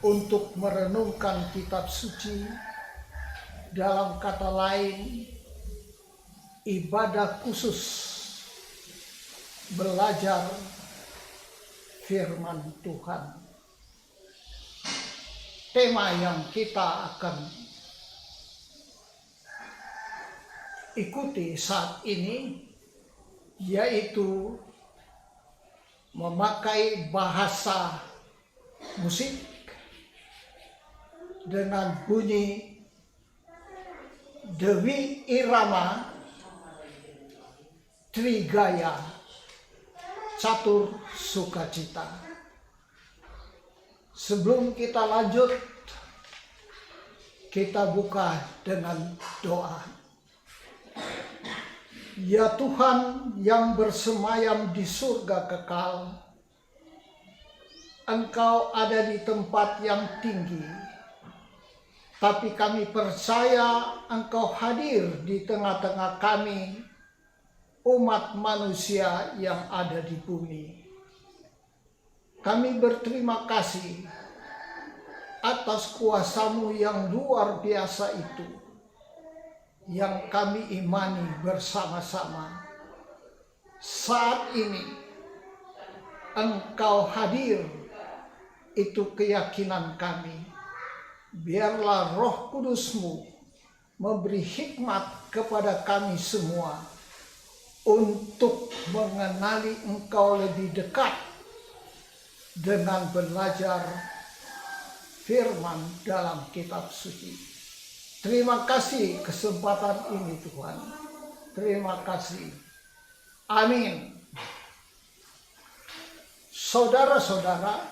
untuk merenungkan kitab suci, dalam kata lain ibadah khusus belajar firman Tuhan. Tema yang kita akan ikuti saat ini yaitu memakai bahasa musik dengan bunyi Dewi Irama Trigaya Catur Sukacita. Sebelum kita lanjut, kita buka dengan doa. Ya Tuhan yang bersemayam di surga kekal, Engkau ada di tempat yang tinggi, tapi kami percaya Engkau hadir di tengah-tengah kami, umat manusia yang ada di bumi. Kami berterima kasih atas kuasa-Mu yang luar biasa itu, yang kami imani bersama-sama. Saat ini Engkau hadir, itu keyakinan kami. Biarlah Roh Kudus-Mu memberi hikmat kepada kami semua untuk mengenali Engkau lebih dekat dengan belajar firman dalam kitab suci. Terima kasih kesempatan ini Tuhan. Terima kasih. Amin. Saudara-saudara,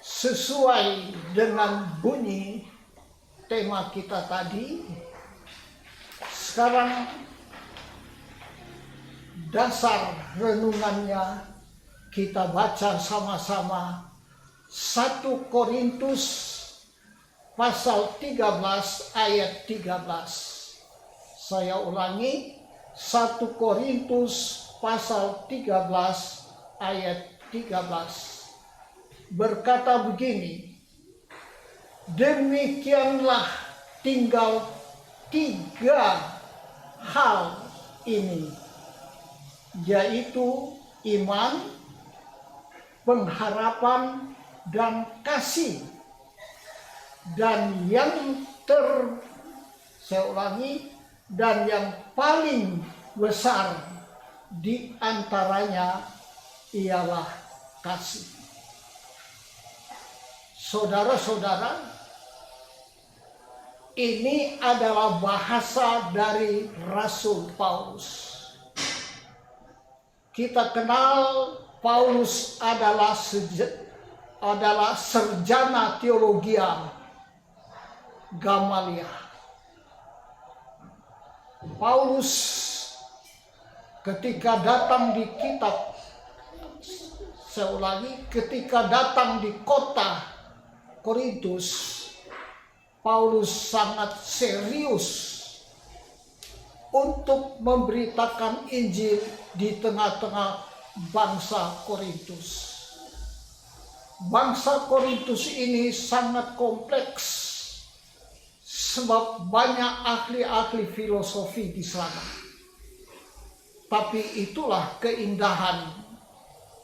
sesuai dengan bunyi tema kita tadi, sekarang dasar renungannya kita baca sama-sama 1 Korintus pasal 13 ayat 13. Saya ulangi, 1 Korintus pasal 13 ayat 13. Berkata begini, demikianlah tinggal 3 hal ini, yaitu iman, pengharapan, dan kasih. Dan yang dan yang paling besar di antaranya ialah kasih. Saudara-saudara, ini adalah bahasa dari Rasul Paulus. Kita kenal Paulus adalah sarjana teologia Gamaliel. Paulus ketika datang di ketika datang di kota Korintus, Paulus sangat serius untuk memberitakan Injil di tengah-tengah bangsa Korintus. Bangsa Korintus ini sangat kompleks, sebab banyak ahli-ahli filosofi di sana. Tapi itulah keindahan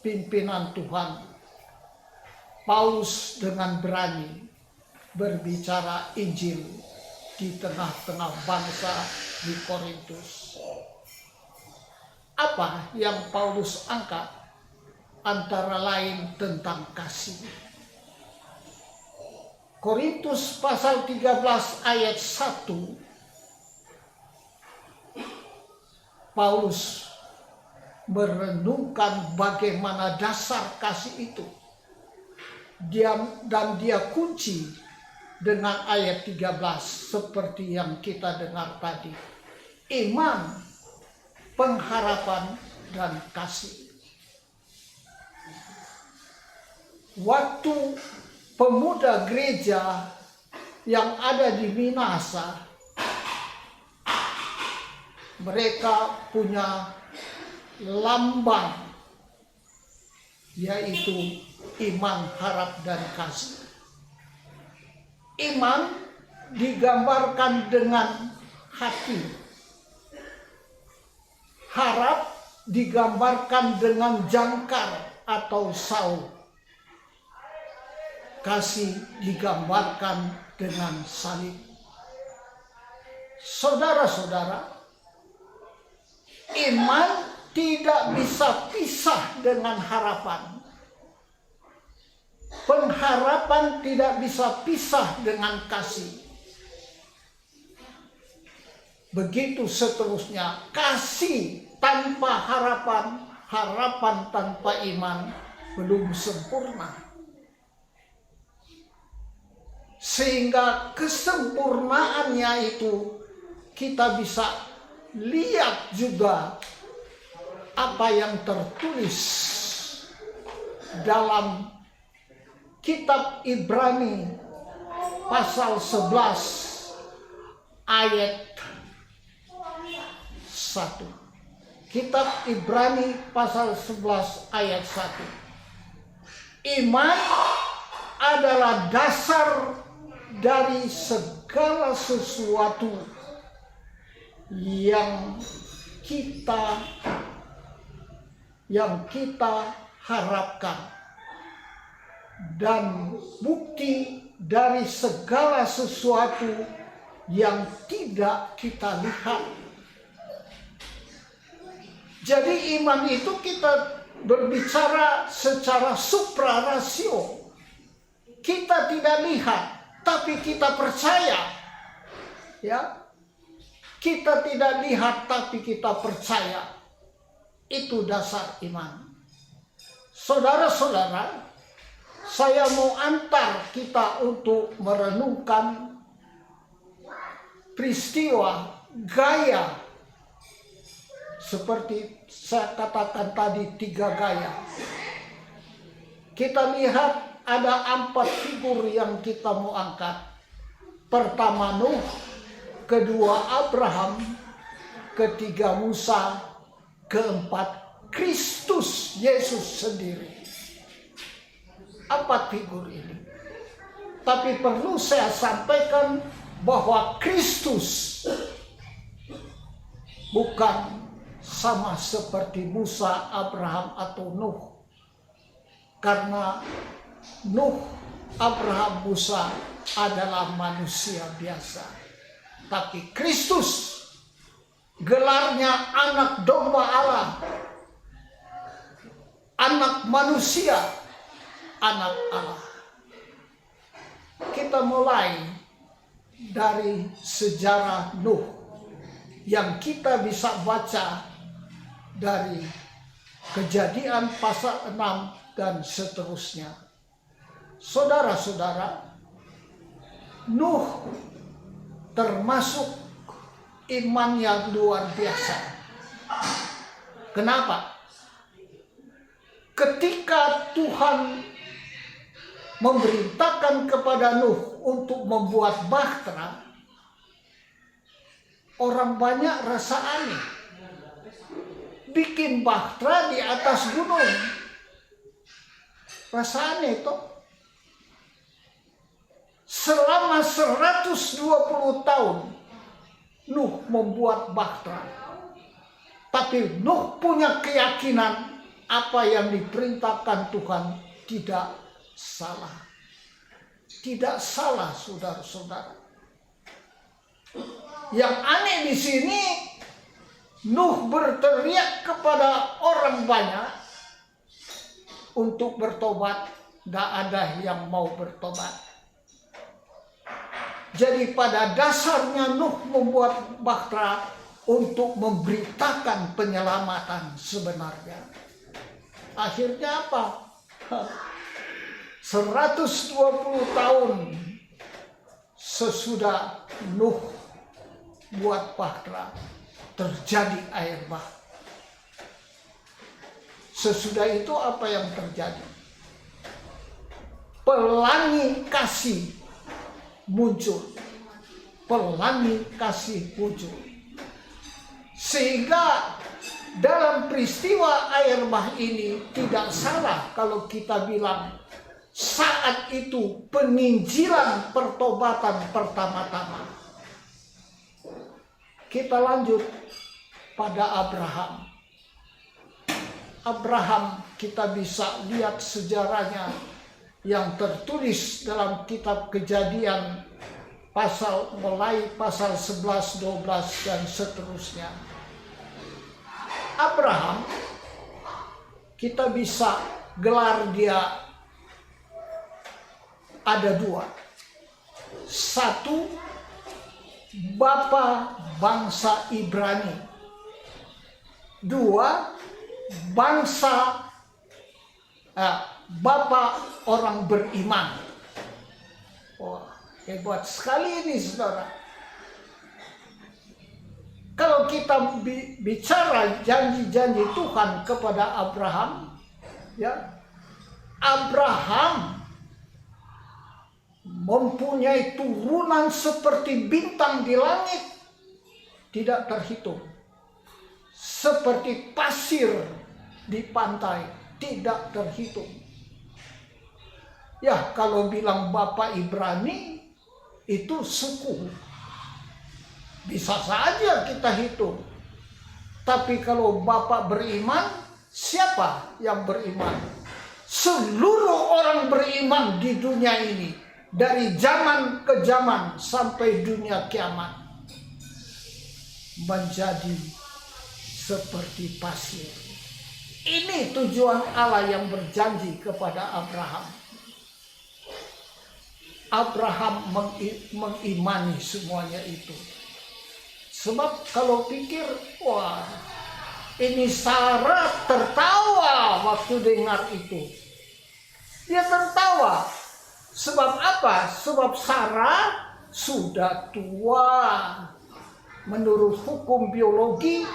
pimpinan Tuhan. Paulus dengan berani berbicara Injil di tengah-tengah bangsa di Korintus. Apa yang Paulus angkat? Antara lain tentang kasih. Korintus pasal 13 ayat 1, Paulus merenungkan bagaimana dasar kasih itu. Dia kunci dengan ayat 13 seperti yang kita dengar tadi. Iman, pengharapan, dan kasih. Waktu pemuda gereja yang ada di Minasa, mereka punya lambang, yaitu iman, harap, dan kasih. Iman digambarkan dengan hati. Harap digambarkan dengan jangkar atau sauk. Kasih digambarkan dengan salib. Saudara-saudara, iman tidak bisa pisah dengan harapan. Pengharapan tidak bisa pisah dengan kasih. Begitu seterusnya, kasih tanpa harapan, harapan tanpa iman belum sempurna. Sehingga kesempurnaannya itu kita bisa lihat juga apa yang tertulis dalam kitab Ibrani pasal 11 ayat 1. Kitab Ibrani pasal 11 ayat 1. Iman adalah dasar dari segala sesuatu yang kita harapkan, dan bukti dari segala sesuatu yang tidak kita lihat. Jadi iman itu kita berbicara secara suprarasio. Kita tidak lihat, tapi kita percaya. Ya. Kita tidak lihat, tapi kita percaya. Itu dasar iman. Saudara-saudara, saya mau antar kita untuk merenungkan peristiwa gaya. Seperti saya katakan tadi, 3 gaya. Kita lihat ada 4 figur yang kita mau angkat. Pertama Nuh, kedua Abraham, ketiga Musa, keempat Kristus Yesus sendiri. 4 figur ini. Tapi perlu saya sampaikan bahwa Kristus bukan sama seperti Musa, Abraham, atau Nuh. Karena Nuh, Abraham, Musa adalah manusia biasa. Tapi Kristus, gelarnya anak domba Allah, anak manusia, anak Allah. Kita mulai dari sejarah Nuh yang kita bisa baca dari Kejadian pasal 6 dan seterusnya. Saudara-saudara, Nuh termasuk iman yang luar biasa. Kenapa? Ketika Tuhan memerintahkan kepada Nuh untuk membuat bahtera, orang banyak rasa aneh. Bikin bahtera di atas gunung. Rasa aneh itu. Selama 120 tahun Nuh membuat bahtera. Tapi Nuh punya keyakinan apa yang diperintahkan Tuhan tidak salah. Tidak salah, saudara-saudara. Yang aneh di sini, Nuh berteriak kepada orang banyak untuk bertobat. Tidak ada yang mau bertobat. Jadi pada dasarnya Nuh membuat bahtera untuk memberitakan penyelamatan sebenarnya. Akhirnya apa? 120 tahun sesudah Nuh buat bahtera, terjadi air bah. Sesudah itu apa yang terjadi? Pelangi kasih muncul. Pelangi kasih muncul. Sehingga dalam peristiwa air bah ini tidak salah kalau kita bilang saat itu penginjilan pertobatan pertama-tama. Kita lanjut pada Abraham. Abraham kita bisa lihat sejarahnya yang tertulis dalam kitab Kejadian mulai pasal 11, 12 dan seterusnya. Abraham kita bisa gelar dia ada dua. Satu, bapa bangsa Ibrani. Dua, bapa orang beriman. Wah, hebat sekali ini saudara. Kalau kita bicara janji-janji Tuhan kepada Abraham, ya, Abraham mempunyai turunan seperti bintang di langit, tidak terhitung. Seperti pasir di pantai, tidak terhitung. Ya, kalau bilang Bapak Ibrani, itu suku. Bisa saja kita hitung. Tapi kalau Bapak beriman, siapa yang beriman? Seluruh orang beriman di dunia ini, dari zaman ke zaman sampai dunia kiamat, menjadi seperti pasir. Ini tujuan Allah yang berjanji kepada Abraham. Abraham mengimani semuanya itu. Sebab kalau pikir, wah, ini Sarah tertawa waktu dengar itu. Dia tertawa. Sebab apa? Sebab Sarah sudah tua. Menurut hukum biologi,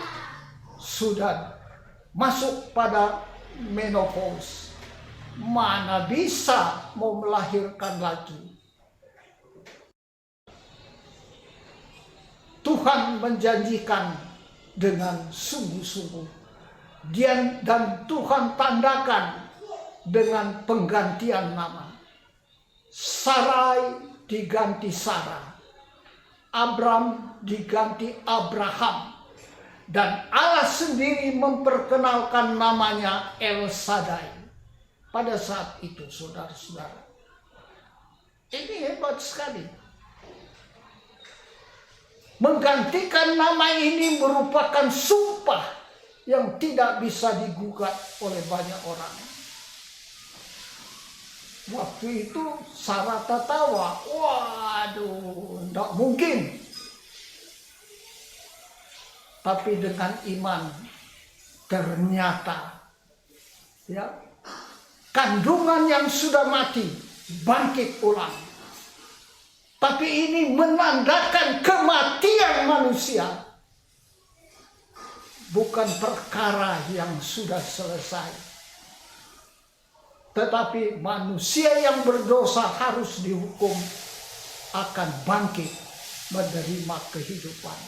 sudah masuk pada menopause. Mana bisa mau melahirkan lagi. Tuhan menjanjikan dengan sungguh-sungguh. Dan Tuhan tandakan dengan penggantian nama. Sarai diganti Sarah. Abram diganti Abraham. Dan Allah sendiri memperkenalkan namanya El Shaddai. Pada saat itu, saudara-saudara. Ini hebat sekali. Menggantikan nama ini merupakan sumpah yang tidak bisa digugat oleh banyak orang. Waktu itu Sarah tertawa. Waduh, tidak mungkin. Tapi dengan iman ternyata, ya, kandungan yang sudah mati bangkit ulang. Tapi ini menandakan kematian manusia. Bukan perkara yang sudah selesai. Tetapi manusia yang berdosa harus dihukum akan bangkit menerima kehidupan.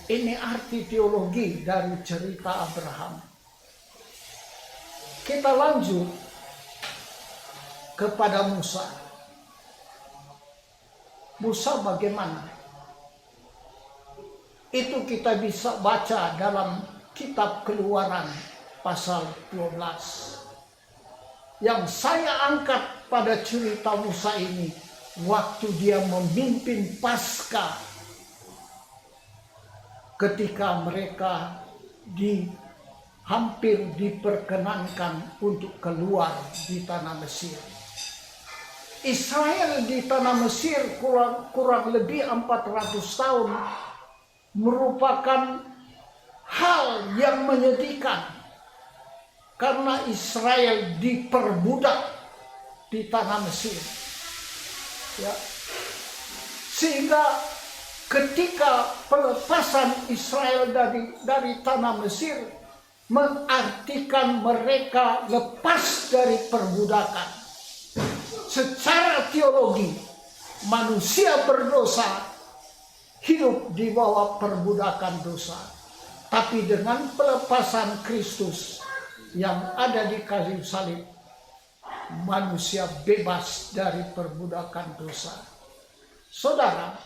Ini arti teologi dari cerita Abraham. Kita lanjut kepada Musa. Musa bagaimana? Itu kita bisa baca dalam kitab Keluaran pasal 12. Yang saya angkat pada cerita Musa ini, waktu dia memimpin Paskah, ketika mereka hampir diperkenankan untuk keluar di tanah Mesir. Israel di tanah Mesir kurang lebih 400 tahun merupakan hal yang menyedihkan. Karena Israel diperbudak di tanah Mesir. Ya. Sehingga ketika pelepasan Israel dari tanah Mesir mengartikan mereka lepas dari perbudakan. Secara teologi, manusia berdosa hidup di bawah perbudakan dosa. Tapi dengan pelepasan Kristus yang ada di kayu salib, manusia bebas dari perbudakan dosa. Saudara,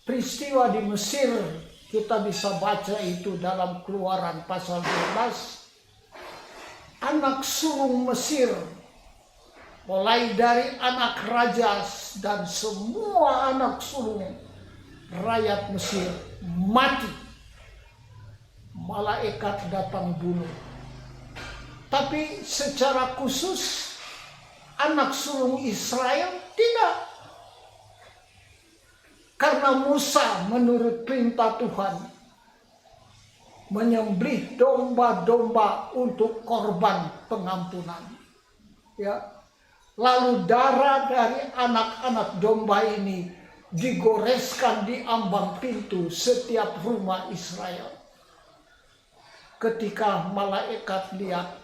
peristiwa di Mesir kita bisa baca itu dalam Keluaran pasal 12. Anak sulung Mesir, mulai dari anak raja dan semua anak sulung rakyat Mesir mati. Malaikat datang bunuh. Tapi secara khusus anak sulung Israel tidak. Karena Musa menurut perintah Tuhan menyembelih domba-domba untuk korban pengampunan. Ya. Lalu darah dari anak-anak domba ini digoreskan di ambang pintu setiap rumah Israel. Ketika malaikat lihat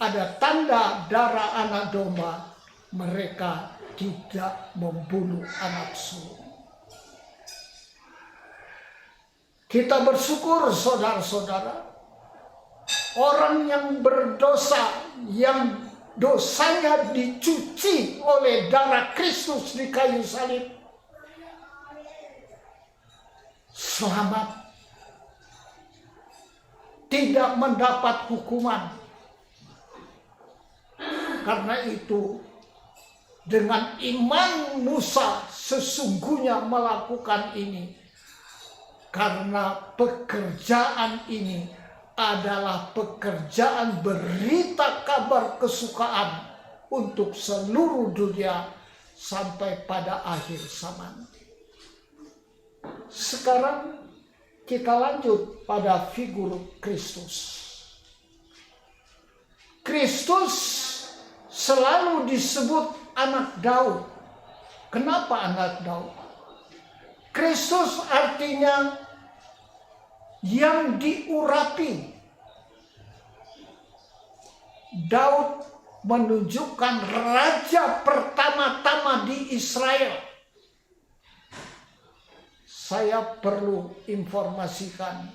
ada tanda darah anak domba, mereka tidak membunuh anak sulung. Kita bersyukur saudara-saudara, orang yang berdosa, yang dosanya dicuci oleh darah Kristus di kayu salib, selamat, tidak mendapat hukuman. Karena itu dengan iman Musa sesungguhnya melakukan ini, karena pekerjaan ini adalah pekerjaan berita kabar kesukaan untuk seluruh dunia sampai pada akhir zaman. Sekarang kita lanjut pada figur Kristus. Kristus selalu disebut anak Daud. Kenapa anak Daud? Kristus artinya yang diurapi. Daud menunjukkan raja pertama-tama di Israel. Saya perlu informasikan,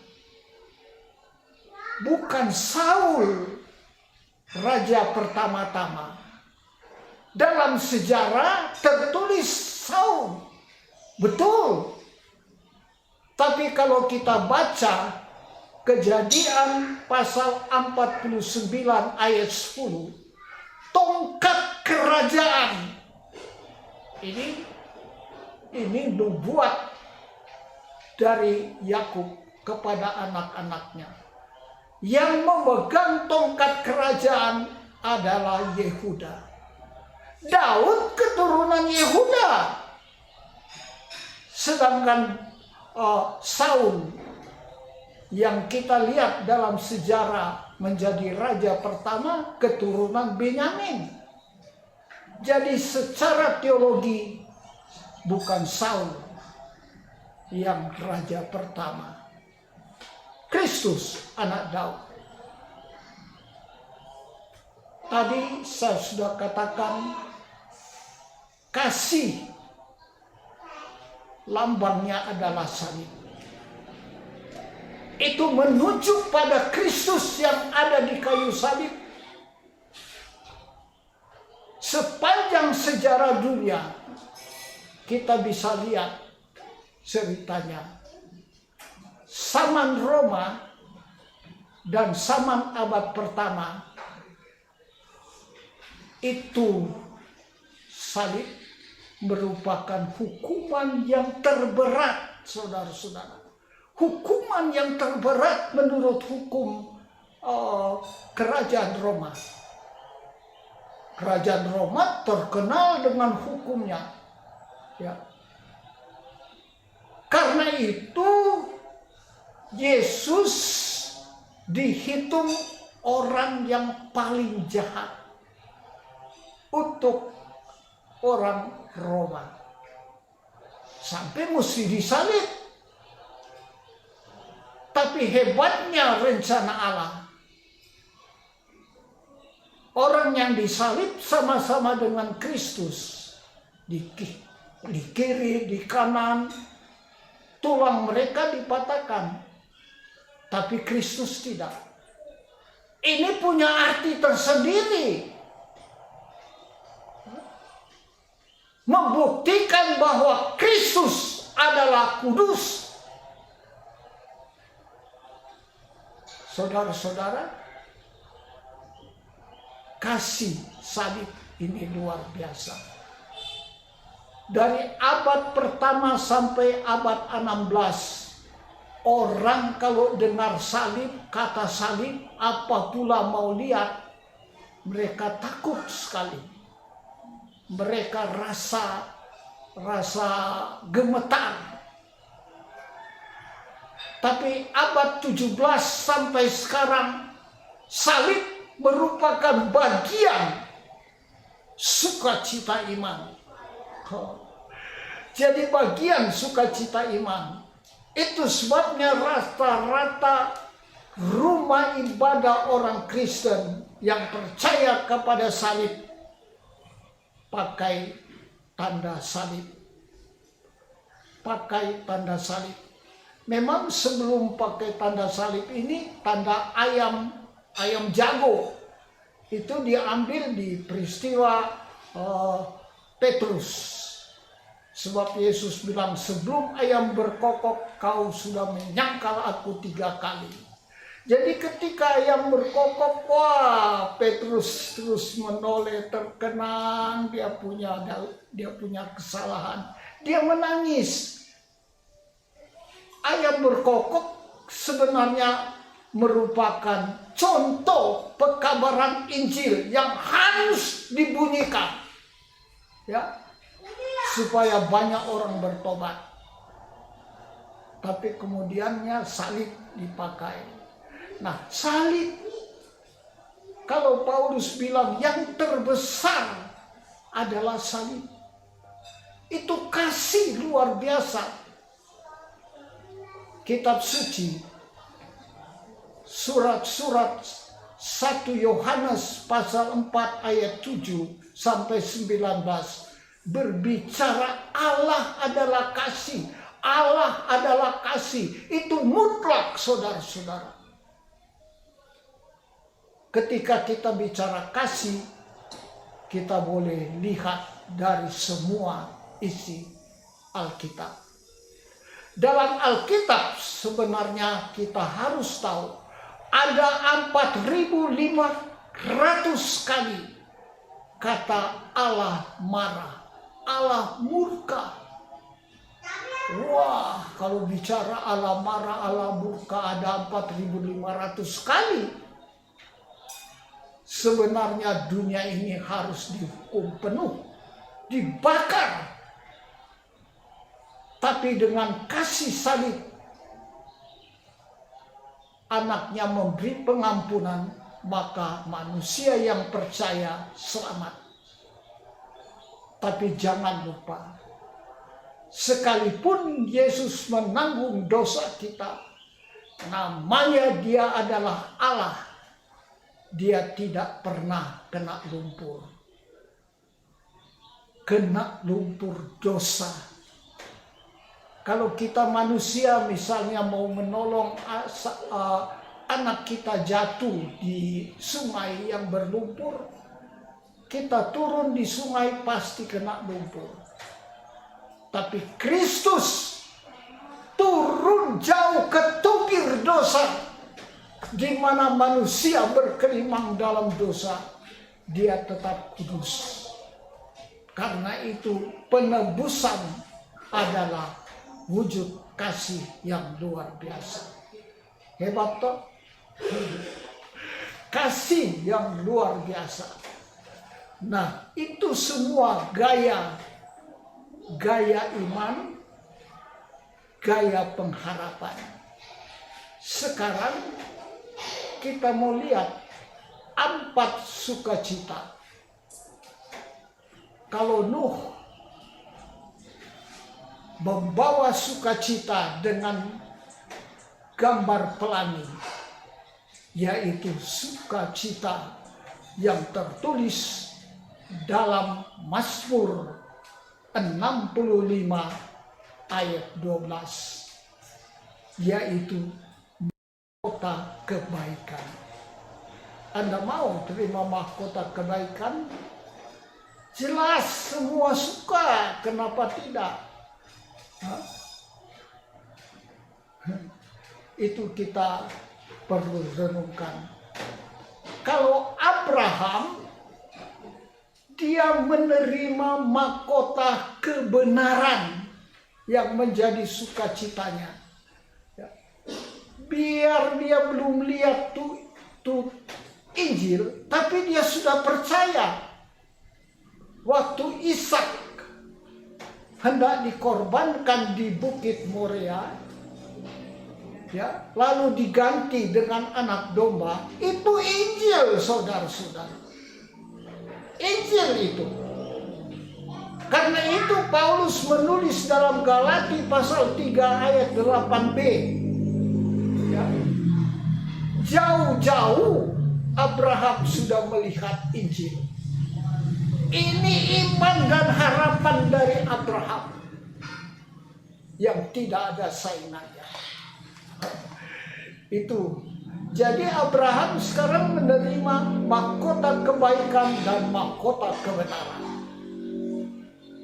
bukan Saul raja pertama-tama. Dalam sejarah tertulis Saul, betul. Tapi kalau kita baca Kejadian pasal 49 ayat 10, tongkat kerajaan ini nubuat dari Yakub kepada anak-anaknya. Yang memegang tongkat kerajaan adalah Yehuda. Daud keturunan Yehuda. Sedangkan Saul yang kita lihat dalam sejarah menjadi raja pertama keturunan Benyamin. Jadi secara teologi bukan Saul yang raja pertama. Kristus anak Daud. Tadi saya sudah katakan kasih lambangnya adalah salib. Itu menuju pada Kristus yang ada di kayu salib. Sepanjang sejarah dunia kita bisa lihat ceritanya. Zaman Roma dan zaman abad pertama itu salib merupakan hukuman yang terberat, saudara-saudara. Hukuman yang terberat menurut hukum kerajaan Roma. Kerajaan Roma terkenal dengan hukumnya. Ya. Karena itu Yesus dihitung orang yang paling jahat untuk orang Roma. Sampai mesti disalib. Tapi hebatnya rencana Allah. Orang yang disalib sama-sama dengan Kristus. Di kiri, di kanan. Tulang mereka dipatahkan. Tapi Kristus tidak. Ini punya arti tersendiri. Membuktikan bahwa Kristus adalah kudus. Saudara-saudara, kasih salib ini luar biasa. Dari abad pertama sampai abad 16, orang kalau dengar salib, kata salib, apa pula mau lihat, mereka takut sekali. Mereka rasa gemetar. Tapi abad 17 sampai sekarang, salib merupakan bagian sukacita iman. Jadi bagian sukacita iman. Itu sebabnya rata-rata rumah ibadah orang Kristen yang percaya kepada salib pakai tanda salib. Pakai tanda salib. Memang sebelum pakai tanda salib ini, tanda ayam jago itu diambil di peristiwa Petrus. Sebab Yesus bilang, sebelum ayam berkokok kau sudah menyangkal aku 3 kali. Jadi ketika ayam berkokok, wah, Petrus terus menoleh, terkenang, dia punya kesalahan. Dia menangis. Ayam berkokok sebenarnya merupakan contoh pekabaran Injil yang harus dibunyikan. Ya, supaya banyak orang bertobat. Tapi kemudiannya salib dipakai. Nah, salib, kalau Paulus bilang yang terbesar adalah salib, itu kasih luar biasa. Kitab suci, surat-surat 1 Yohanes pasal 4 ayat 7 sampai 19 berbicara Allah adalah kasih. Allah adalah kasih. Itu mutlak, saudara-saudara. Ketika kita bicara kasih, kita boleh lihat dari semua isi Alkitab. Dalam Alkitab sebenarnya kita harus tahu ada 4.500 kali kata Allah marah, Allah murka. Wah, kalau bicara Allah marah, Allah murka ada 4.500 kali. Sebenarnya dunia ini harus dihukum penuh, dibakar. Tapi dengan kasih salib, anaknya memberi pengampunan, maka manusia yang percaya selamat. Tapi jangan lupa, sekalipun Yesus menanggung dosa kita, namanya dia adalah Allah. Dia tidak pernah kena lumpur. Kena lumpur dosa. Kalau kita manusia misalnya mau menolong anak kita jatuh di sungai yang berlumpur, kita turun di sungai pasti kena lumpur. Tapi Kristus turun jauh ke tubir dosa, di mana manusia berkelimang dalam dosa, dia tetap kudus. Karena itu penebusan adalah wujud kasih yang luar biasa. Hebat toh? Kasih yang luar biasa. Nah, itu semua gaya iman, gaya pengharapan. Sekarang kita mau lihat 4 sukacita. Kalau Nuh membawa sukacita dengan gambar pelangi, yaitu sukacita yang tertulis dalam Mazmur 65 ayat 12, yaitu mahkota kebaikan. Anda mau terima mahkota kebaikan? Jelas semua suka, kenapa tidak? Itu kita perlu renungkan. Kalau Abraham, dia menerima mahkota kebenaran yang menjadi sukacitanya. Biar dia belum lihat tuh Injil, tapi dia sudah percaya. Waktu Ishak hendak dikorbankan di Bukit Moria, ya, lalu diganti dengan anak domba, itu Injil, saudara-saudara. Injil itu. Karena itu Paulus menulis dalam Galati pasal 3 ayat 8b. Ya. Jauh-jauh Abraham sudah melihat Injil. Ini iman dan harapan dari Abraham yang tidak ada saingannya. Itu. Jadi Abraham sekarang menerima mahkota kebaikan dan mahkota kebenaran.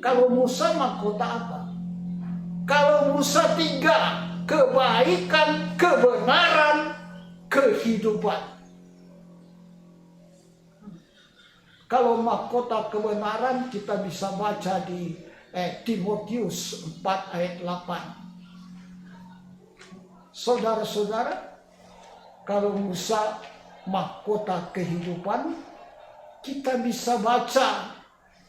Kalau Musa mahkota apa? Kalau Musa 3, kebaikan, kebenaran, kehidupan. Kalau mahkota kebenaran kita bisa baca di Timotius 4 ayat 8. Saudara-saudara, kalau Musa mahkota kehidupan, kita bisa baca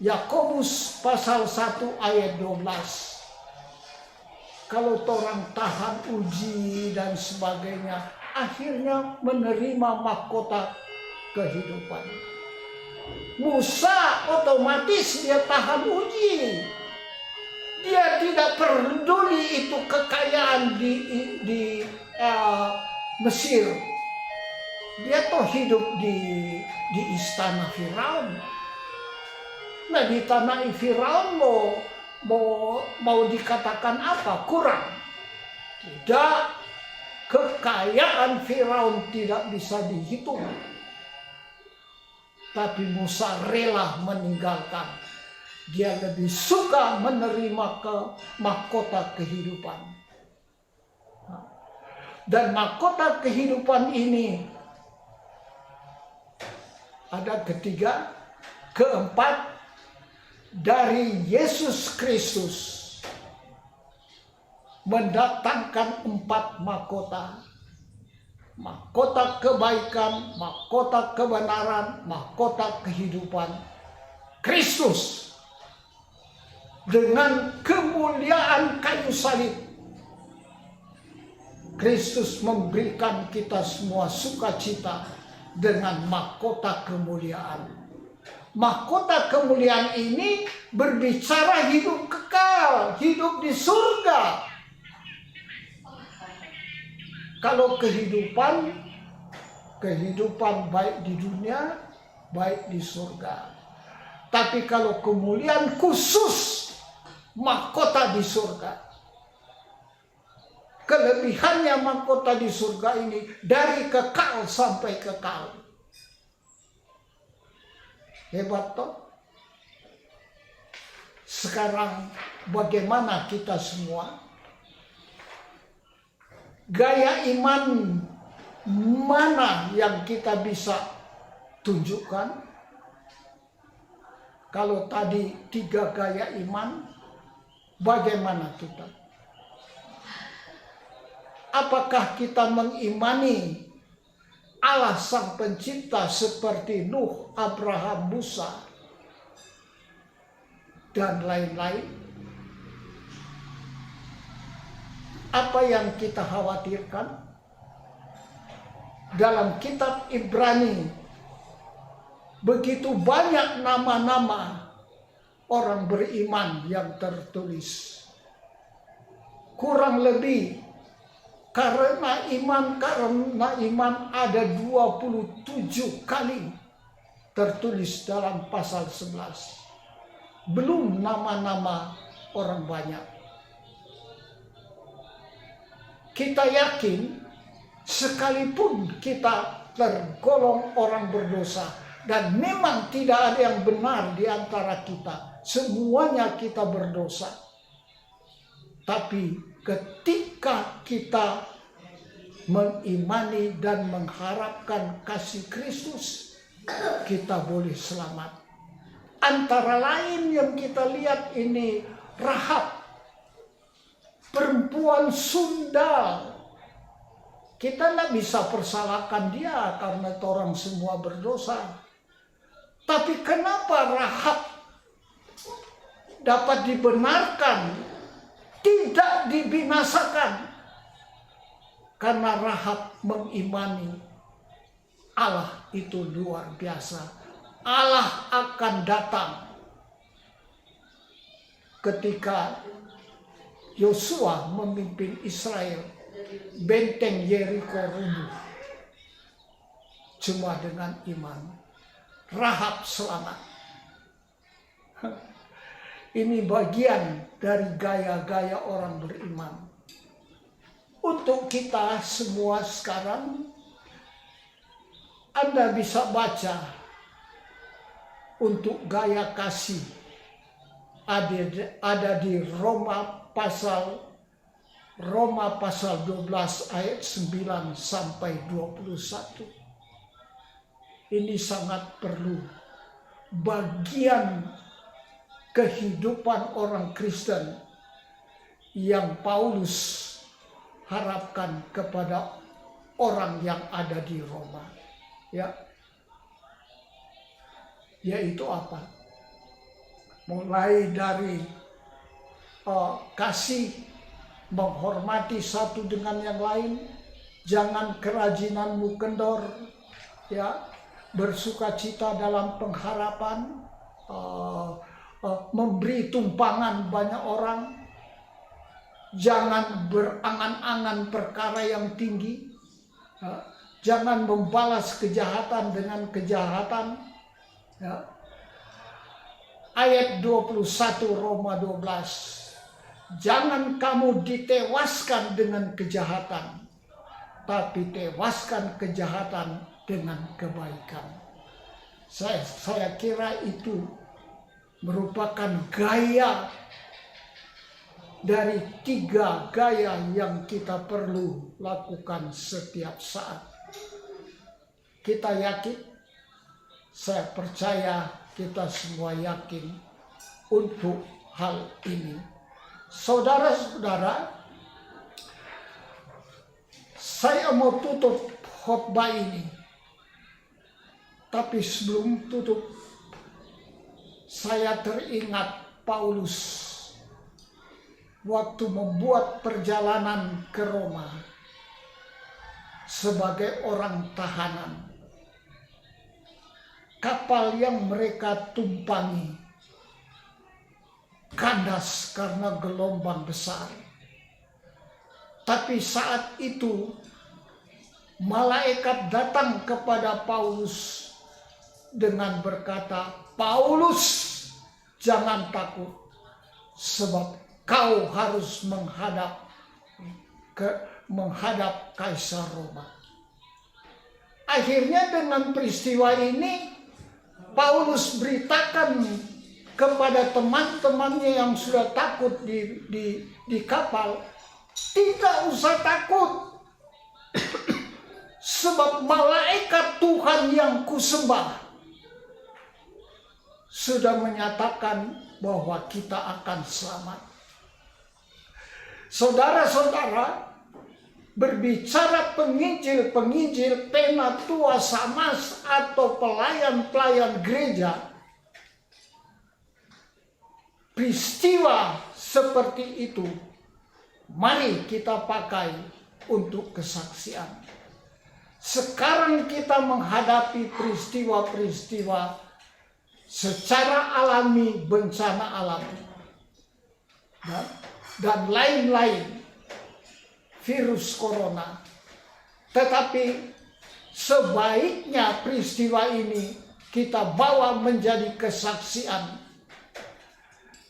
Yakobus pasal 1 ayat 12. Kalau orang tahan uji dan sebagainya, akhirnya menerima mahkota kehidupan. Musa otomatis dia tahan uji. Dia tidak peduli itu kekayaan di Mesir. Dia toh hidup di istana Firaun. Nah, di tanah Firaun mau dikatakan apa? Kurang. Tidak, kekayaan Firaun tidak bisa dihitung. Tapi Musa rela meninggalkan. Dia lebih suka menerima mahkota kehidupan. Dan mahkota kehidupan ini ada ketiga, keempat, dari Yesus Kristus mendatangkan 4 mahkota. Mahkota kebaikan, mahkota kebenaran, mahkota kehidupan. Kristus dengan kemuliaan kayu salib. Kristus memberikan kita semua sukacita dengan mahkota kemuliaan. Mahkota kemuliaan ini berbicara hidup kekal, hidup di surga. Kalau kehidupan baik di dunia, baik di surga. Tapi kalau kemuliaan khusus, mahkota di surga. Kelebihannya mahkota di surga ini dari kekal sampai kekal. Hebat toh? Sekarang bagaimana kita semua? Gaya iman mana yang kita bisa tunjukkan? Kalau tadi 3 gaya iman, bagaimana kita? Apakah kita mengimani Allah Sang Pencipta seperti Nuh, Abraham, Musa, dan lain-lain? Apa yang kita khawatirkan? Dalam kitab Ibrani, begitu banyak nama-nama orang beriman yang tertulis. Kurang lebih karena iman ada 27 kali tertulis dalam pasal 11. Belum nama-nama orang banyak. Kita yakin sekalipun kita tergolong orang berdosa, dan memang tidak ada yang benar di antara kita, semuanya kita berdosa. Tapi ketika kita mengimani dan mengharapkan kasih Kristus, kita boleh selamat. Antara lain yang kita lihat ini, Rahab, perempuan sundal. Kita tidak bisa persalahkan dia karena orang semua berdosa. Tapi kenapa Rahab dapat dibenarkan, tidak dibinasakan? Karena Rahab mengimani Allah itu luar biasa. Allah akan datang ketika Yosua memimpin Israel, benteng Yeriko runtuh. Cuma dengan iman Rahab selamat. Ini bagian dari gaya-gaya orang beriman. Untuk kita semua sekarang, Anda bisa baca untuk gaya kasih ada di Roma pasal 12 ayat 9 sampai 21. Ini sangat perlu, bagian kehidupan orang Kristen yang Paulus harapkan kepada orang yang ada di Roma, ya, yaitu apa? Mulai dari kasih, menghormati satu dengan yang lain, jangan kerajinanmu kendor, ya, bersukacita dalam pengharapan, memberi tumpangan banyak orang. Jangan berangan-angan perkara yang tinggi. Jangan membalas kejahatan dengan kejahatan. Ayat 21 Roma 12. Jangan kamu ditewaskan dengan kejahatan, tapi tewaskan kejahatan dengan kebaikan. Saya kira itu merupakan gaya dari 3 gaya yang kita perlu lakukan setiap saat. Kita yakin, saya percaya kita semua yakin untuk hal ini. Saudara-saudara, saya mau tutup khotbah ini. Tapi sebelum tutup, saya teringat Paulus waktu membuat perjalanan ke Roma sebagai orang tahanan. Kapal yang mereka tumpangi kandas karena gelombang besar. Tapi saat itu malaikat datang kepada Paulus dengan berkata, "Paulus, jangan takut, sebab kau harus menghadap Kaisar Roma." Akhirnya dengan peristiwa ini Paulus beritakan kepada teman-temannya yang sudah takut di kapal, tidak usah takut, sebab malaikat Tuhan yang kusembah sudah menyatakan bahwa kita akan selamat. Saudara-saudara, berbicara penginjil-penginjil, penatua samas atau pelayan-pelayan gereja, peristiwa seperti itu mari kita pakai untuk kesaksian. Sekarang kita menghadapi peristiwa-peristiwa secara alami, bencana alam dan lain-lain, virus corona. Tetapi sebaiknya peristiwa ini kita bawa menjadi kesaksian.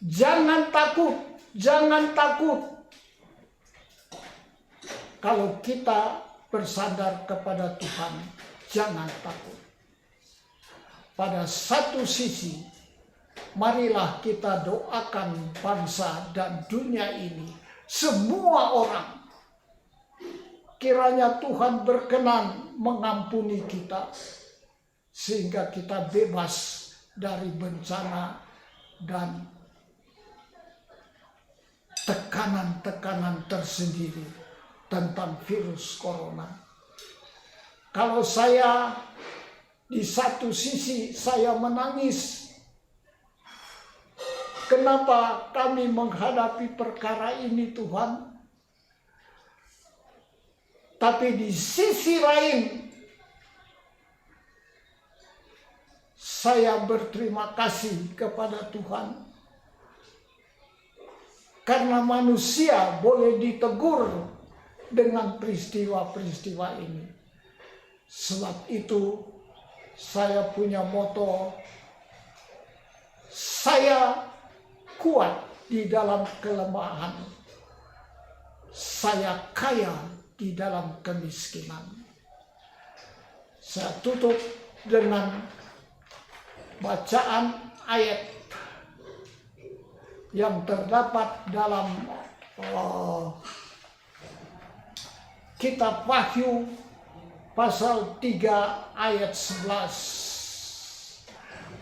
Jangan takut, jangan takut. Kalau kita bersandar kepada Tuhan, jangan takut. Pada satu sisi, marilah kita doakan bangsa dan dunia ini, semua orang. Kiranya Tuhan berkenan mengampuni kita, sehingga kita bebas dari bencana dan tekanan-tekanan tersendiri tentang virus corona. Kalau saya di satu sisi saya menangis, kenapa kami menghadapi perkara ini Tuhan? Tapi di sisi lain, saya berterima kasih kepada Tuhan. Karena manusia boleh ditegur dengan peristiwa-peristiwa ini. Sebab itu saya punya moto, saya kuat di dalam kelemahan, saya kaya di dalam kemiskinan. Saya tutup dengan bacaan ayat yang terdapat dalam kitab Wahyu pasal 3 ayat 11.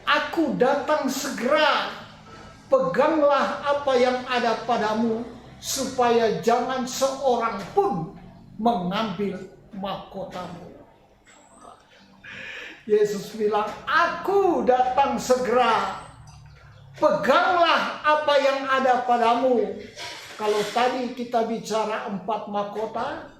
Aku datang segera, peganglah apa yang ada padamu, supaya jangan seorang pun mengambil mahkotamu. Yesus bilang, aku datang segera, peganglah apa yang ada padamu. Kalau tadi kita bicara 4 mahkota,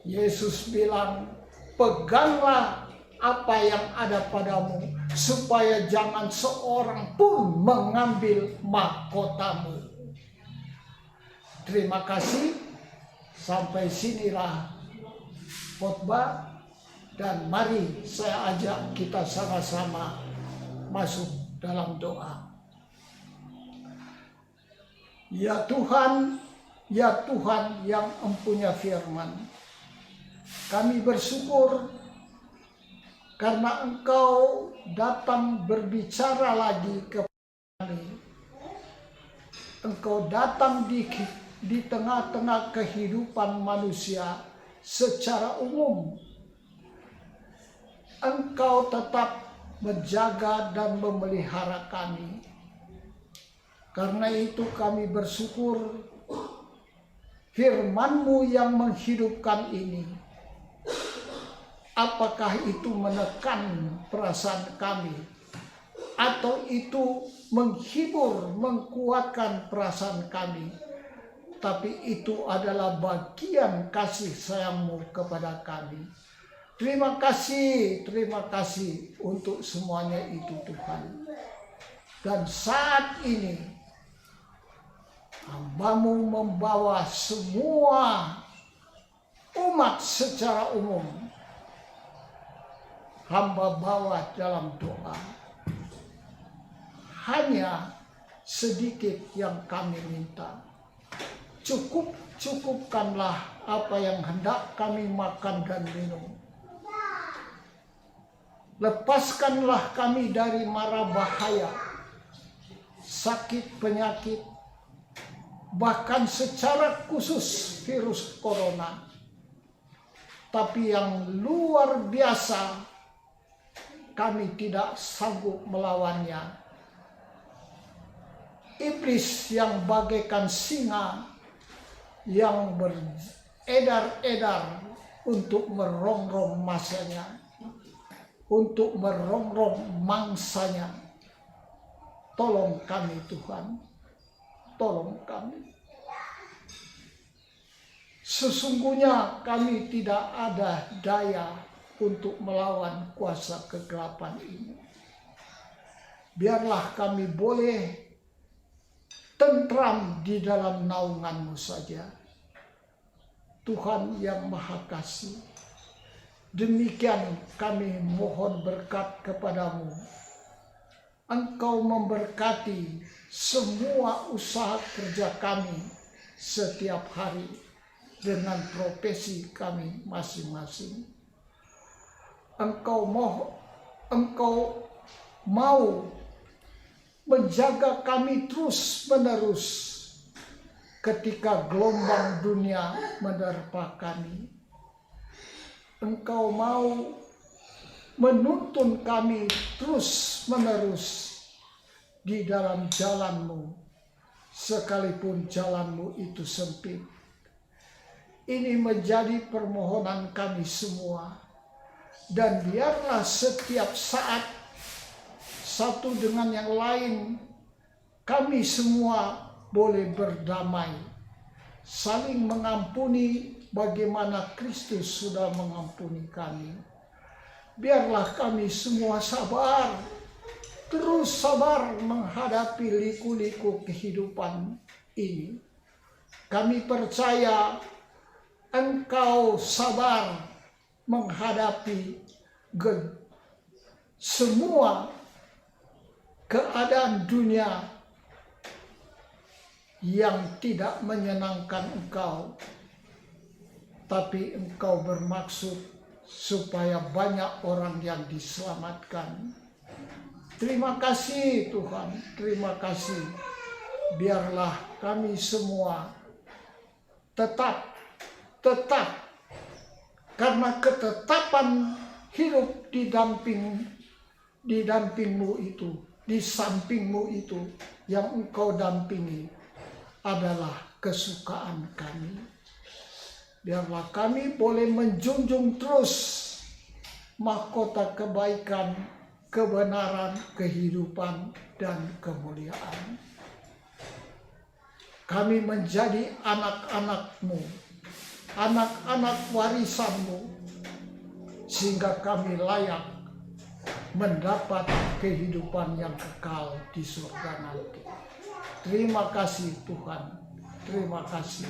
Yesus bilang, peganglah apa yang ada padamu, supaya jangan seorang pun mengambil mahkotamu. Terima kasih. Sampai sinilah khotbah, dan mari saya ajak kita sama-sama masuk dalam doa. Ya Tuhan yang empunya firman, kami bersyukur karena Engkau datang berbicara lagi kepada kami. Engkau datang di tengah-tengah kehidupan manusia secara umum. Engkau tetap menjaga dan memelihara kami. Karena itu kami bersyukur firman-Mu yang menghidupkan ini. Apakah itu menekan perasaan kami, atau itu menghibur, menguatkan perasaan kami, tapi itu adalah bagian kasih sayang-Mu kepada kami. Terima kasih untuk semuanya itu Tuhan. Dan saat ini Hamba-Mu membawa semua umat secara umum. Hamba bawa dalam doa. Hanya sedikit yang kami minta. Cukupkanlah apa yang hendak kami makan dan minum. Lepaskanlah kami dari mara bahaya, sakit penyakit, bahkan secara khusus virus corona. Tapi yang luar biasa, kami tidak sanggup melawannya. Iblis yang bagaikan singa yang beredar-edar untuk merongrong masanya, untuk merongrong mangsanya. Tolong kami Tuhan, tolong kami. Sesungguhnya kami tidak ada daya untuk melawan kuasa kegelapan ini. Biarlah kami boleh tentram di dalam naungan-Mu saja. Tuhan yang Maha Kasih, demikian kami mohon berkat kepada-Mu. Engkau memberkati semua usaha kerja kami setiap hari. dengan profesi kami masing-masing. Engkau mau menjaga kami terus-menerus ketika gelombang dunia menerpa kami. Engkau mau menuntun kami terus-menerus di dalam jalan-Mu, sekalipun jalan-Mu itu sempit. Ini menjadi permohonan kami semua. Dan biarlah setiap saat satu dengan yang lain kami semua boleh berdamai, saling mengampuni bagaimana Kristus sudah mengampuni kami. Biarlah kami semua sabar, terus sabar menghadapi liku-liku kehidupan ini. Kami percaya Engkau sabar menghadapi semua keadaan dunia yang tidak menyenangkan Engkau, tapi Engkau bermaksud supaya banyak orang yang diselamatkan. Terima kasih Tuhan, terima kasih. Biarlah kami semua tetap karena ketetapan hidup di damping-Mu itu, di samping-Mu itu yang Engkau dampingi adalah kesukaan kami. Biarlah kami boleh menjunjung terus mahkota kebaikan, kebenaran, kehidupan, dan kemuliaan. Kami menjadi anak-anak-Mu, anak-anak warisan-Mu, sehingga kami layak mendapat kehidupan yang kekal di surga nanti. Terima kasih Tuhan, terima kasih.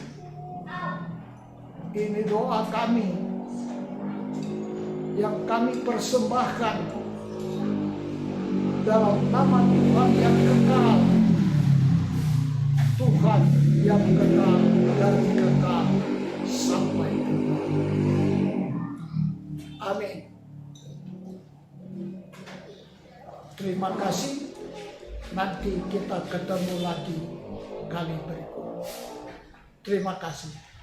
Ini doa kami yang kami persembahkan dalam nama Tuhan yang kekal, Tuhan yang kekal dari kekal sampai kekal. Amin. Terima kasih. Nanti kita ketemu lagi kali berikut. Terima kasih.